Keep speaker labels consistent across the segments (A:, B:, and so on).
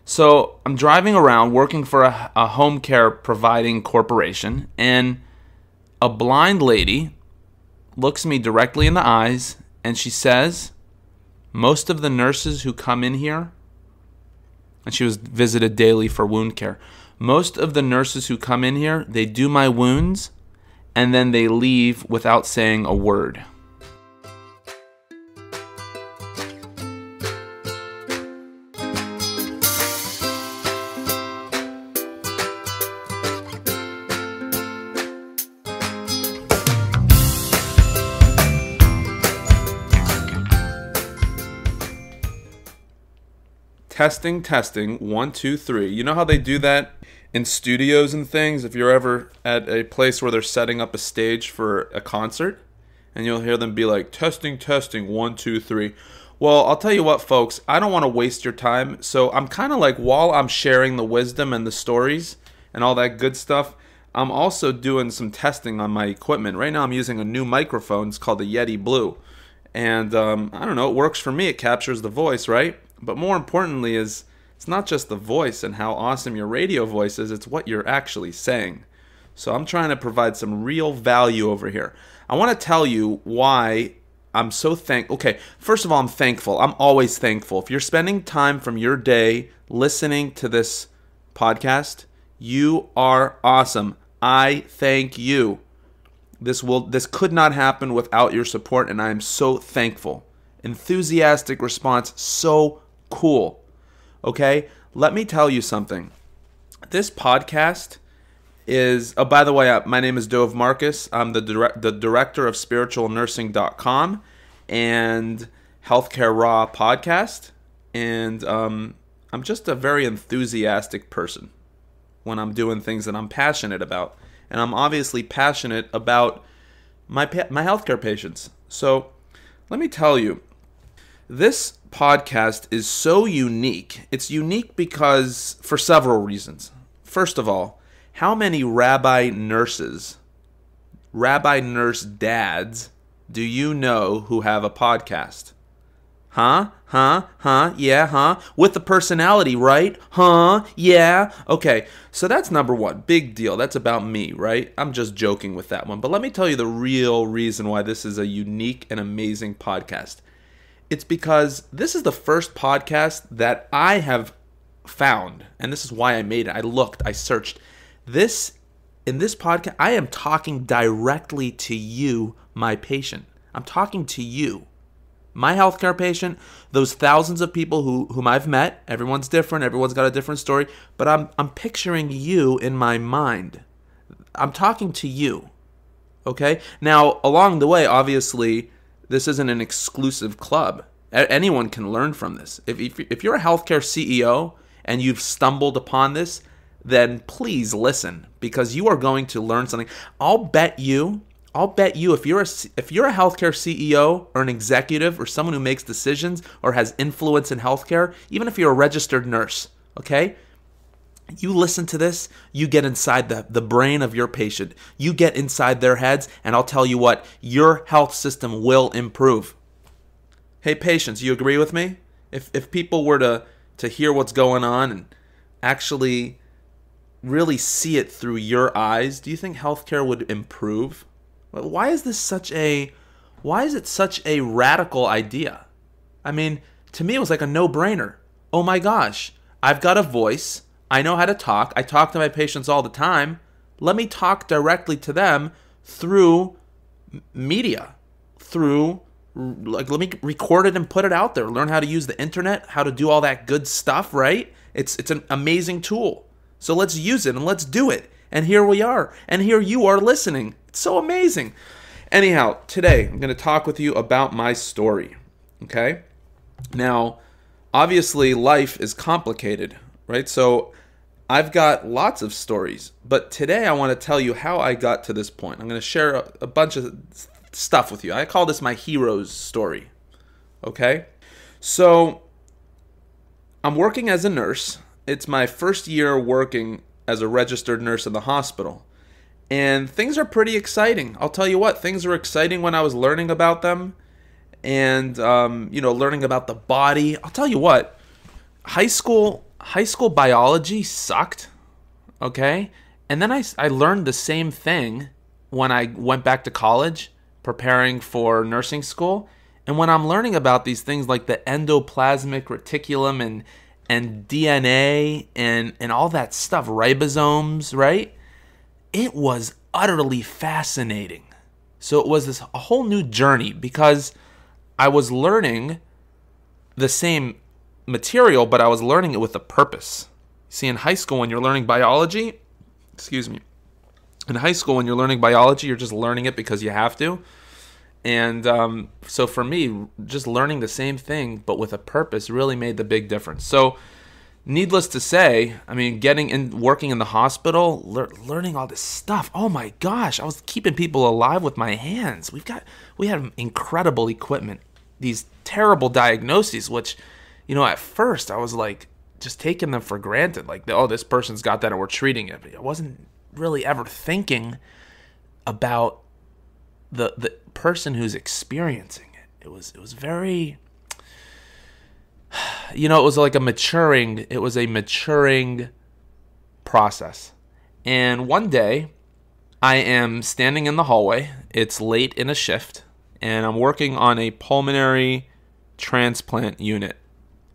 A: So I'm driving around working for a home care providing corporation, and a blind lady looks me directly in the eyes and she says, most of the nurses who come in here, and she was visited daily for wound care, most of the nurses who come in here, they do my wounds and then they leave without saying a word. Testing, testing, 1, 2, 3. You know how they do that in studios and things? If you're ever at a place where they're setting up a stage for a concert, and you'll hear them be like, testing, testing, 1, 2, 3. Well, I'll tell you what, folks, I don't want to waste your time, so I'm kind of like, while I'm sharing the wisdom and the stories and all that good stuff, I'm also doing some testing on my equipment. Right now I'm using a new microphone. It's called the Yeti Blue. And I don't know, it works for me. It captures the voice, right? But more importantly is, it's not just the voice and how awesome your radio voice is, it's what you're actually saying. So I'm trying to provide some real value over here. I want to tell you why I'm so thankful. Okay, first of all, I'm thankful. I'm always thankful. If you're spending time from your day listening to this podcast, you are awesome. I thank you. This could not happen without your support, and I am so thankful. Enthusiastic response, so cool. Okay, let me tell you something. This podcast is, oh, by the way, my name is Dove Marcus. I'm the director of spiritualnursing.com and Healthcare Raw podcast. And I'm just a very enthusiastic person when I'm doing things that I'm passionate about. And I'm obviously passionate about my healthcare patients. So let me tell you, this podcast is so unique. It's unique because, for several reasons. First of all, how many rabbi nurse dads do you know who have a podcast? Yeah, with the personality, right? Yeah. Okay, so that's number one. Big deal. That's about me, right? I'm just joking with that one. But let me tell you the real reason why this is a unique and amazing podcast. It's because this is the first podcast that I have found, and this is why I made it. I looked, I searched. In this podcast, I am talking directly to you, my patient. I'm talking to you, my healthcare patient, those thousands of people whom I've met. Everyone's different. Everyone's got a different story. But I'm picturing you in my mind. I'm talking to you. Okay? Now, along the way, obviously, this isn't an exclusive club. Anyone can learn from this. If you're a healthcare CEO and you've stumbled upon this, then please listen, because you are going to learn something. I'll bet you if you're a healthcare CEO or an executive or someone who makes decisions or has influence in healthcare, even if you're a registered nurse, okay? You listen to this, you get inside the brain of your patient. You get inside their heads, and I'll tell you what, your health system will improve. Hey, patients, you agree with me? If people were to hear what's going on and actually really see it through your eyes, do you think healthcare would improve? Why is it such a radical idea? I mean, to me, it was like a no-brainer. Oh my gosh, I've got a voice. I know how to talk. I talk to my patients all the time. Let me talk directly to them through media, let me record it and put it out there. Learn how to use the internet, how to do all that good stuff, right? It's an amazing tool. So let's use it and let's do it. And here we are. And here you are listening. It's so amazing. Anyhow, today I'm going to talk with you about my story. Okay? Now, obviously life is complicated, right? So I've got lots of stories, but today I want to tell you how I got to this point. I'm going to share a bunch of stuff with you. I call this my hero's story. Okay? So I'm working as a nurse. It's my first year working as a registered nurse in the hospital. And things are pretty exciting. I'll tell you what, things were exciting when I was learning about them and, learning about the body. I'll tell you what, high school high school biology sucked, okay? And then I learned the same thing when I went back to college, preparing for nursing school. And when I'm learning about these things like the endoplasmic reticulum and DNA and all that stuff, ribosomes, right? It was utterly fascinating. So it was a whole new journey because I was learning the same material, but I was learning it with a purpose. See, in high school, when you're learning biology, in high school, when you're learning biology, you're just learning it because you have to. And so for me, just learning the same thing, but with a purpose, really made the big difference. So needless to say, I mean, working in the hospital, learning all this stuff. Oh my gosh, I was keeping people alive with my hands. We had incredible equipment. These terrible diagnoses, which, at first I was like, just taking them for granted. Like, oh, this person's got that and we're treating it. But I wasn't really ever thinking about the person who's experiencing it. It was very, it was like a maturing process. And one day I am standing in the hallway. It's late in a shift and I'm working on a pulmonary transplant unit.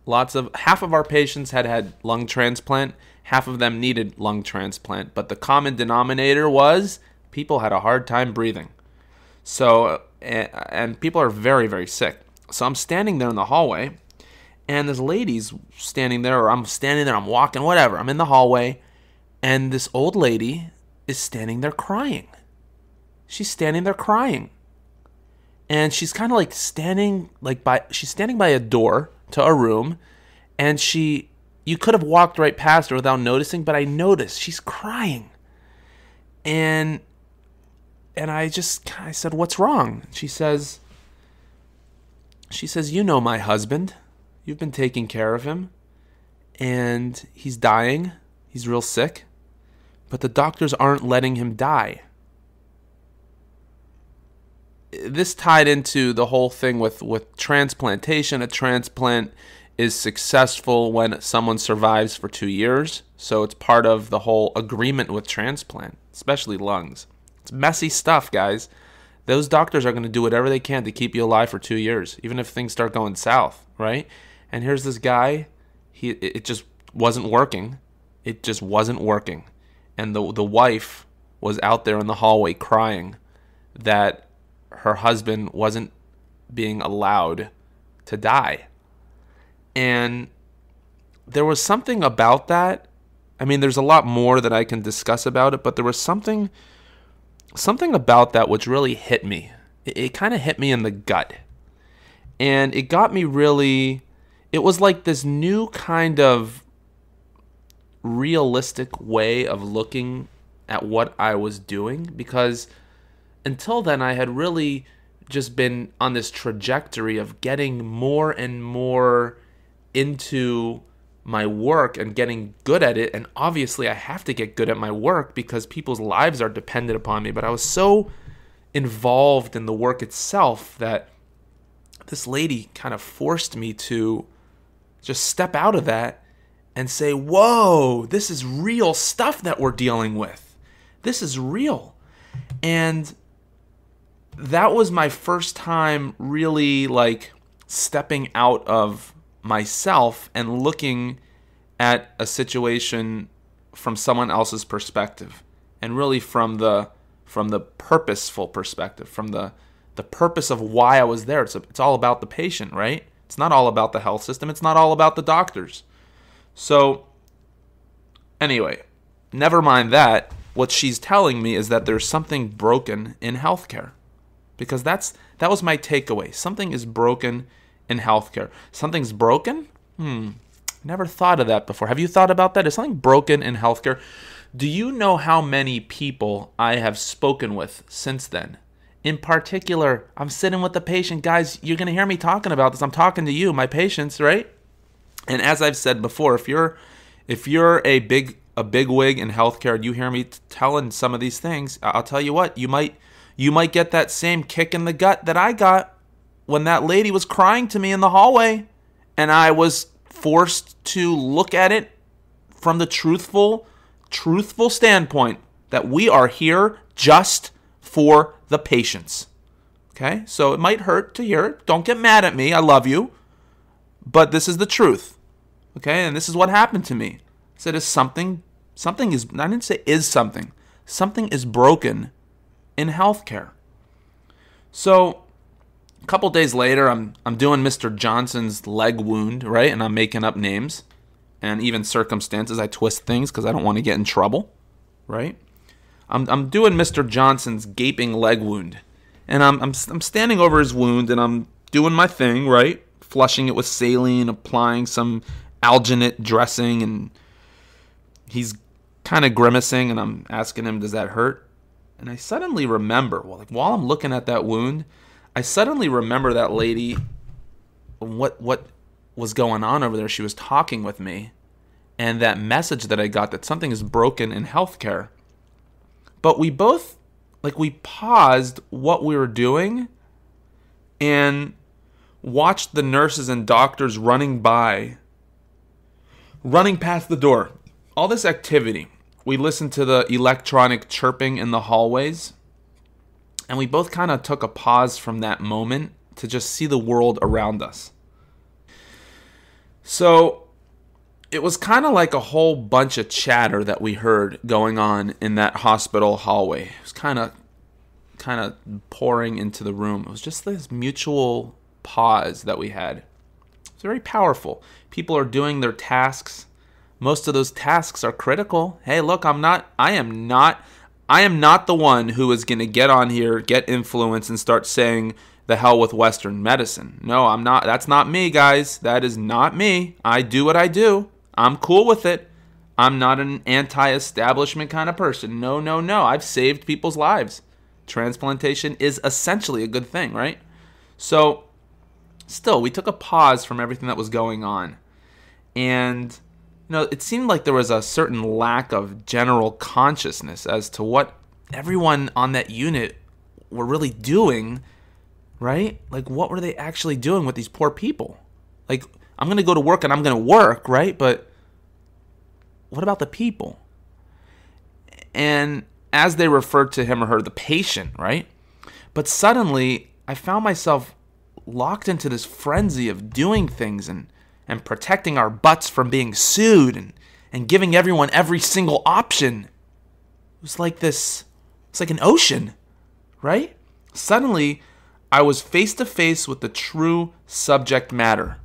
A: Half of our patients had lung transplant, half of them needed lung transplant, but the common denominator was people had a hard time breathing. So, and people are very, very sick. So I'm standing there in the hallway, and this lady's standing there, or I'm standing there, I'm walking, whatever. I'm in the hallway, and this old lady is standing there crying. She's standing there crying. And she's kind of like standing by a door to a room, and you could have walked right past her without noticing, but I noticed she's crying. And I said, "What's wrong?" She says, "You know my husband. You've been taking care of him, and he's dying. He's real sick, but the doctors aren't letting him die." This tied into the whole thing with transplantation. A transplant is successful when someone survives for 2 years. So it's part of the whole agreement with transplant, especially lungs. It's messy stuff, guys. Those doctors are going to do whatever they can to keep you alive for 2 years, even if things start going south, right? And here's this guy. It just wasn't working. It just wasn't working. And the wife was out there in the hallway crying that her husband wasn't being allowed to die. And there was something about that. I mean, there's a lot more that I can discuss about it, but there was something about that which really hit me. It kind of hit me in the gut. And it got me really, it was like this new kind of realistic way of looking at what I was doing, because until then, I had really just been on this trajectory of getting more and more into my work and getting good at it. And obviously, I have to get good at my work because people's lives are dependent upon me. But I was so involved in the work itself that this lady kind of forced me to just step out of that and say, whoa, this is real stuff that we're dealing with. This is real. And that was my first time really like stepping out of myself and looking at a situation from someone else's perspective, and really from the purposeful perspective, from the purpose of why I was there. It's all about the patient, right? It's not all about the health system. It's not all about the doctors. So anyway, never mind that. What she's telling me is that there's something broken in healthcare. Because that was my takeaway. Something is broken in healthcare. Something's broken? Never thought of that before. Have you thought about that? Is something broken in healthcare? Do you know how many people I have spoken with since then? In particular, I'm sitting with the patient. Guys, you're going to hear me talking about this. I'm talking to you, my patients, right? And as I've said before, if you're a big wig in healthcare and you hear me telling some of these things, I'll tell you what, you might get that same kick in the gut that I got when that lady was crying to me in the hallway, and I was forced to look at it from the truthful standpoint that we are here just for the patients. Okay? So it might hurt to hear it. Don't get mad at me. I love you. But this is the truth. Okay? And this is what happened to me. I said, something is broken in healthcare. So a couple days later, I'm doing Mr. Johnson's leg wound, right? And I'm making up names and even circumstances. I twist things because I don't want to get in trouble, right? I'm doing Mr. Johnson's gaping leg wound, and I'm standing over his wound, and I'm doing my thing, right? Flushing it with saline, applying some alginate dressing, and he's kind of grimacing, and I'm asking him, does that hurt? And I suddenly remember, while I'm looking at that wound, I suddenly remember that lady, what was going on over there. She was talking with me, and that message that I got that something is broken in healthcare. But we both, we paused what we were doing and watched the nurses and doctors running past the door. All this activity. We listened to the electronic chirping in the hallways, and we both kind of took a pause from that moment to just see the world around us. So it was kind of like a whole bunch of chatter that we heard going on in that hospital hallway. It was kind of pouring into the room. It was just this mutual pause that we had. It's very powerful. People are doing their tasks. Most of those tasks are critical. Hey, look, I am not the one who is going to get on here, get influence, and start saying the hell with Western medicine. No, I'm not. That's not me, guys. That is not me. I do what I do. I'm cool with it. I'm not an anti-establishment kind of person. No. I've saved people's lives. Transplantation is essentially a good thing, right? So, still, we took a pause from everything that was going on. And it seemed like there was a certain lack of general consciousness as to what everyone on that unit were really doing, right? What were they actually doing with these poor people? I'm going to go to work and I'm going to work, right? But what about the people? And as they referred to him or her, the patient, right? But suddenly, I found myself locked into this frenzy of doing things and protecting our butts from being sued and giving everyone every single option. It was like an ocean, right? Suddenly, I was face to face with the true subject matter.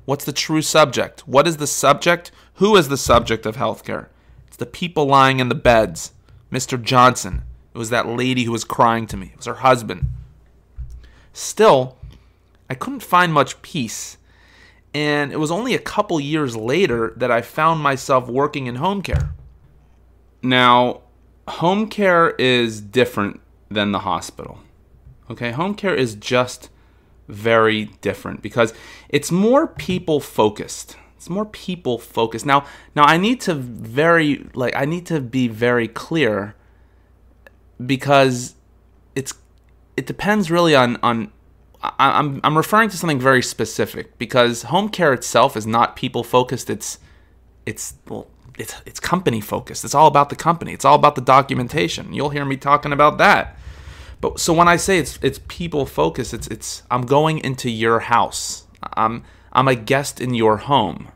A: What's the true subject? What is the subject? Who is the subject of healthcare? It's the people lying in the beds. Mr. Johnson. It was that lady who was crying to me. It was her husband. Still, I couldn't find much peace. And it was only a couple years later that I found myself working in home care. Now, home care is different than the hospital. Okay, home care is just very different because it's more people focused. It's more people focused. Now I need to be very clear because it depends really on I'm referring to something very specific because home care itself is not people focused. It's company focused. It's all about the company. It's all about the documentation. You'll hear me talking about that. But so when I say it's people focused, it's I'm going into your house. I'm a guest in your home.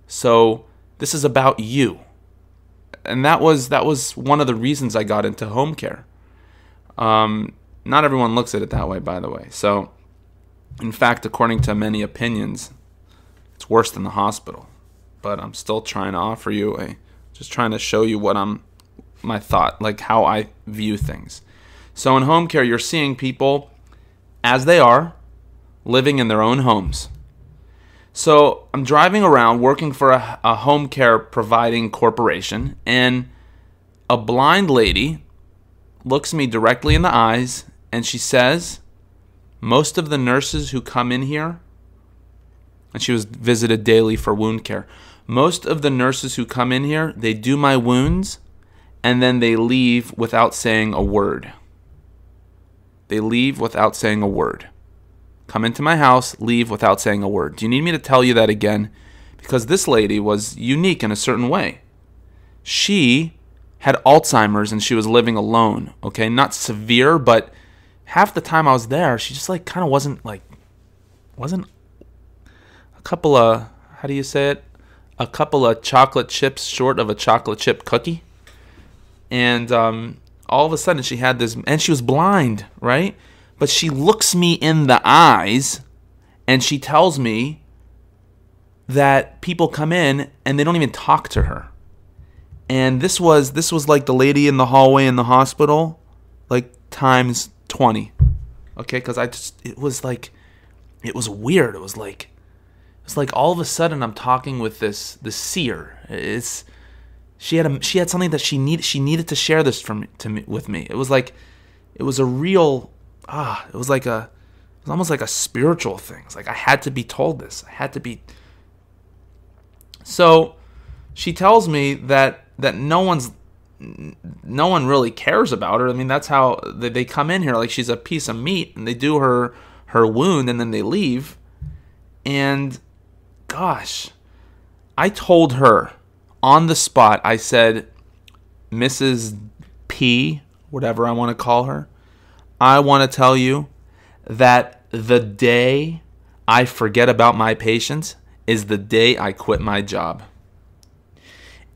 A: So this is about you. And that was one of the reasons I got into home care. Not everyone looks at it that way, by the way. So, in fact, according to many opinions, it's worse than the hospital. But I'm still trying to offer you just trying to show you my thought, how I view things. So in home care, you're seeing people as they are, living in their own homes. So I'm driving around working for a home care providing corporation, and a blind lady looks me directly in the eyes, and she says, most of the nurses who come in here, and she was visited daily for wound care, most of the nurses who come in here, they do my wounds, and then they leave without saying a word. They leave without saying a word. Come into my house, leave without saying a word. Do you need me to tell you that again? because this lady was unique in a certain way. She had Alzheimer's and she was living alone, okay? Not severe, but half the time I was there, she just like kind of wasn't a couple of, how do you say it? A couple of chocolate chips short of a chocolate chip cookie. And all of a sudden she had this, and she was blind, right? But she looks me in the eyes and she tells me that people come in and they don't even talk to her. And this was like the lady in the hallway in the hospital, like times 20. Okay, because it was weird. It was like all of a sudden I'm talking with this seer. She had something that she needed to share this with me. It was almost like a spiritual thing. It's like I had to be told this. So she tells me that no one really cares about her. I mean, that's how they come in here, like she's a piece of meat, and they do her wound and then they leave. And gosh, I told her on the spot, I said, Mrs. P, whatever I want to call her, I want to tell you that the day I forget about my patients is the day I quit my job.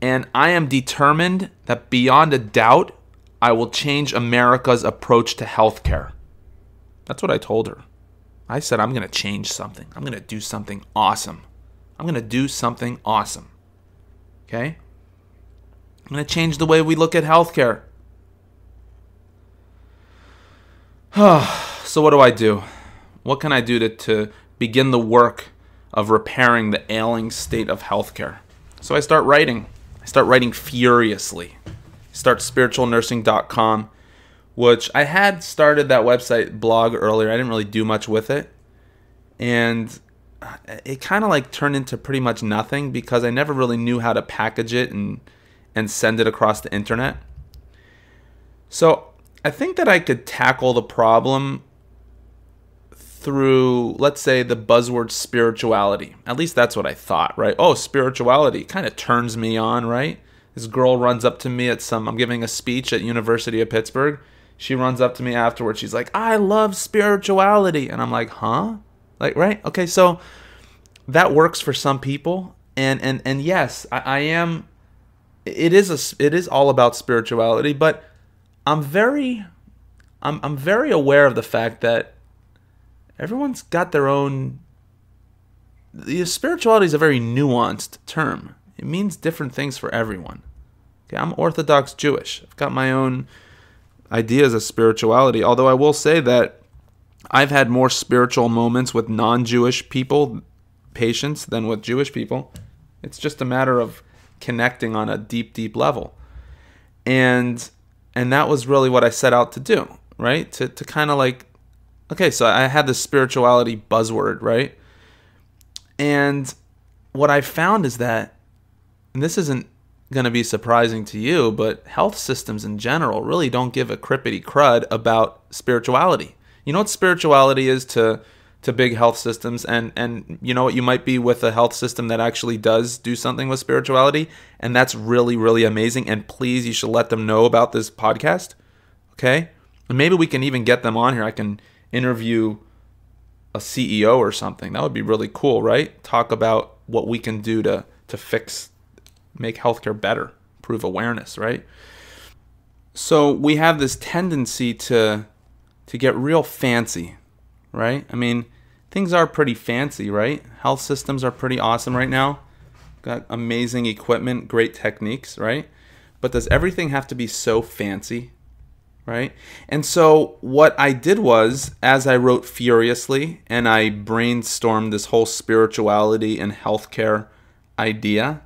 A: And I am determined that beyond a doubt, I will change America's approach to healthcare. That's what I told her. I said, I'm going to change something. I'm going to do something awesome. Okay? I'm going to change the way we look at healthcare. So what do I do? What can I do to begin the work of repairing the ailing state of healthcare? So I start writing. I start writing furiously. Start spiritualnursing.com, which I had started that website blog earlier. I didn't really do much with it. And it kind of like turned into pretty much nothing because I never really knew how to package it and send it across the internet. So I think that I could tackle the problem through, let's say, the buzzword spirituality. At least that's what I thought, right? Oh, spirituality kind of turns me on, right? This girl runs up to me I'm giving a speech at University of Pittsburgh. She runs up to me afterwards. She's like, I love spirituality. And I'm like, huh? Like, right? Okay, so that works for some people. And yes, I am, it is all about spirituality, but I'm very aware of the fact that everyone's got their own. Spirituality is a very nuanced term. It means different things for everyone. Okay, I'm Orthodox Jewish. I've got my own ideas of spirituality. Although I will say that I've had more spiritual moments with non-Jewish patients than with Jewish people. It's just a matter of connecting on a deep, deep level. And that was really what I set out to do, right? To kind of like, okay, so I had this spirituality buzzword, right? And what I found is that, and this isn't going to be surprising to you, but health systems in general really don't give a crippity crud about spirituality. You know what spirituality is to big health systems, and you know what, you might be with a health system that actually does do something with spirituality, and that's really, really amazing, and please, you should let them know about this podcast, okay? And maybe we can even get them on here. I can interview a CEO or something. That would be really cool, right? Talk about what we can do to make healthcare better, improve awareness, right? So we have this tendency to get real fancy, right? I mean, things are pretty fancy, right? Health systems are pretty awesome right now. Got amazing equipment, great techniques, right? But does everything have to be so fancy, right? And so what I did was, as I wrote furiously and I brainstormed this whole spirituality and healthcare idea,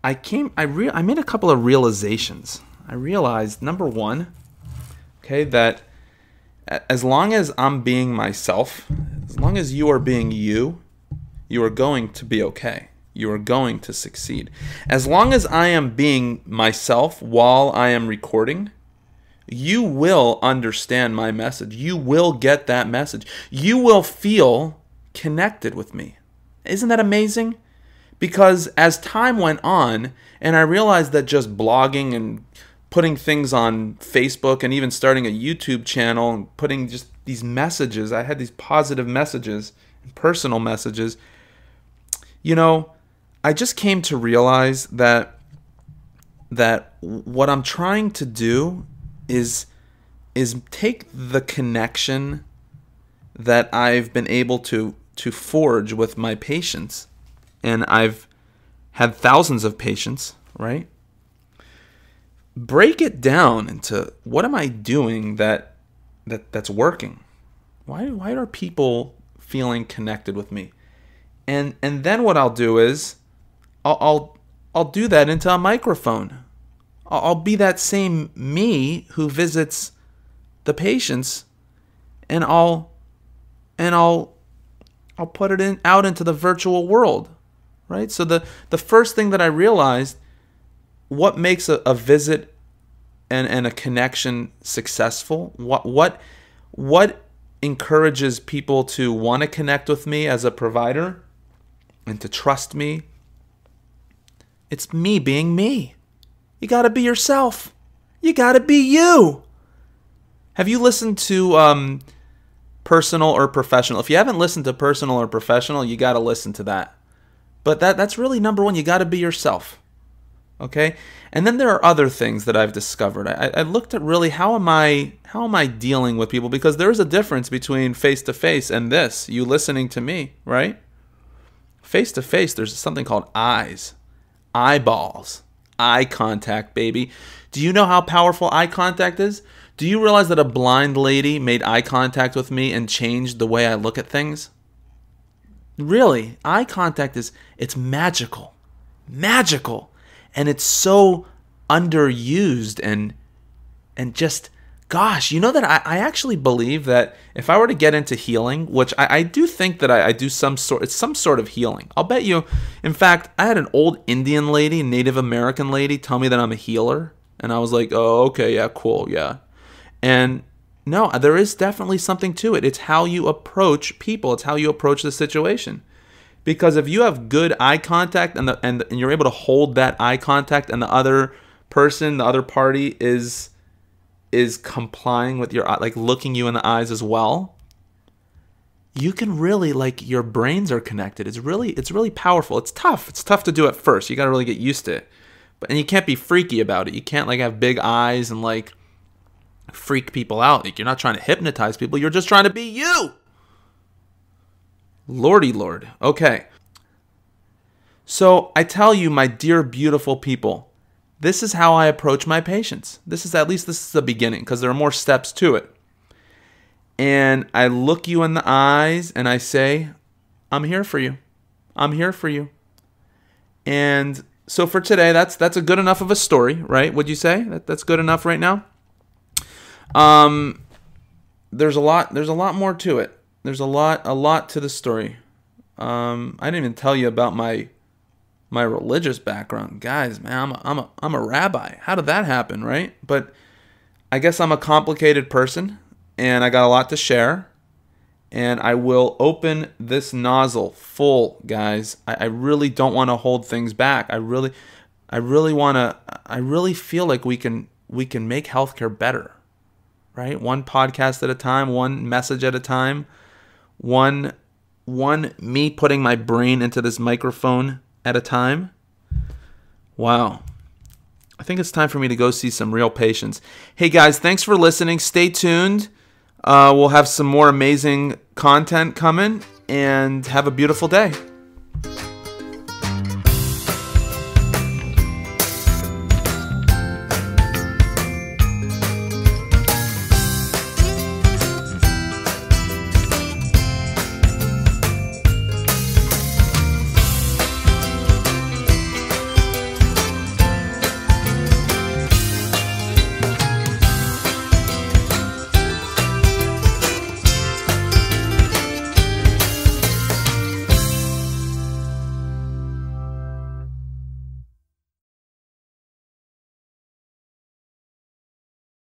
A: I made a couple of realizations. I realized, number one, okay, that as long as I'm being myself, as long as you are being you, you are going to be okay. You are going to succeed. As long as I am being myself while I am recording, you will understand my message. You will get that message. You will feel connected with me. Isn't that amazing? Because as time went on, and I realized that just blogging and putting things on Facebook and even starting a YouTube channel and putting just these messages, I had these positive messages, personal messages, I just came to realize that what I'm trying to do is take the connection that I've been able to forge with my patients, and I've had thousands of patients, right? Break it down into what am I doing that's working? Why are people feeling connected with me? And then what I'll do is I'll do that into a microphone. I'll be that same me who visits the patients, and I'll put it out into the virtual world, right? So the first thing that I realized, what makes a visit and a connection successful? What encourages people to want to connect with me as a provider and to trust me? It's me being me. You got to be yourself. You got to be you. Have you listened to Personal or Professional? If you haven't listened to Personal or Professional, you got to listen to that. But that's really number one. You got to be yourself. Okay? And then there are other things that I've discovered. I looked at really how am I dealing with people, because there is a difference between face-to-face and this, you listening to me, right? Face-to-face, there's something called eyes. Eyeballs. Eye contact, baby. Do you know how powerful eye contact is? Do you realize that a blind lady made eye contact with me and changed the way I look at things? Really, eye contact it's magical. Magical. And it's so underused and just, gosh, you know that I actually believe that if I were to get into healing, which I do think that I do it's some sort of healing. I'll bet you, in fact, I had an old Indian lady, Native American lady, tell me that I'm a healer. And I was like, oh, okay, yeah, cool, yeah. And no, there is definitely something to it. It's how you approach people. It's how you approach the situation. Because if you have good eye contact and you're able to hold that eye contact, and the other person, the other party is complying with your, like, looking you in the eyes as well, you can really, like, your brains are connected. It's really powerful. It's tough. It's tough to do at first. You got to really get used to it. And you can't be freaky about it. You can't, like, have big eyes and, like, freak people out. Like, you're not trying to hypnotize people. You're just trying to be you. Lordy Lord. Okay. So I tell you, my dear, beautiful people, this is how I approach my patients. This is the beginning, because there are more steps to it. And I look you in the eyes and I say, I'm here for you. I'm here for you. And so for today, that's a good enough of a story, right? Would you say that's good enough right now? There's a lot more to it. There's a lot to the story. I didn't even tell you about my religious background, guys. Man, I'm a rabbi. How did that happen, right? But I guess I'm a complicated person, and I got a lot to share. And I will open this nozzle full, guys. I really don't want to hold things back. I really feel like we can make healthcare better, right? One podcast at a time, one message at a time, one me putting my brain into this microphone at a time. Wow. I think it's time for me to go see some real patients. Hey guys, thanks for listening. Stay tuned. We'll have some more amazing content coming, and have a beautiful day.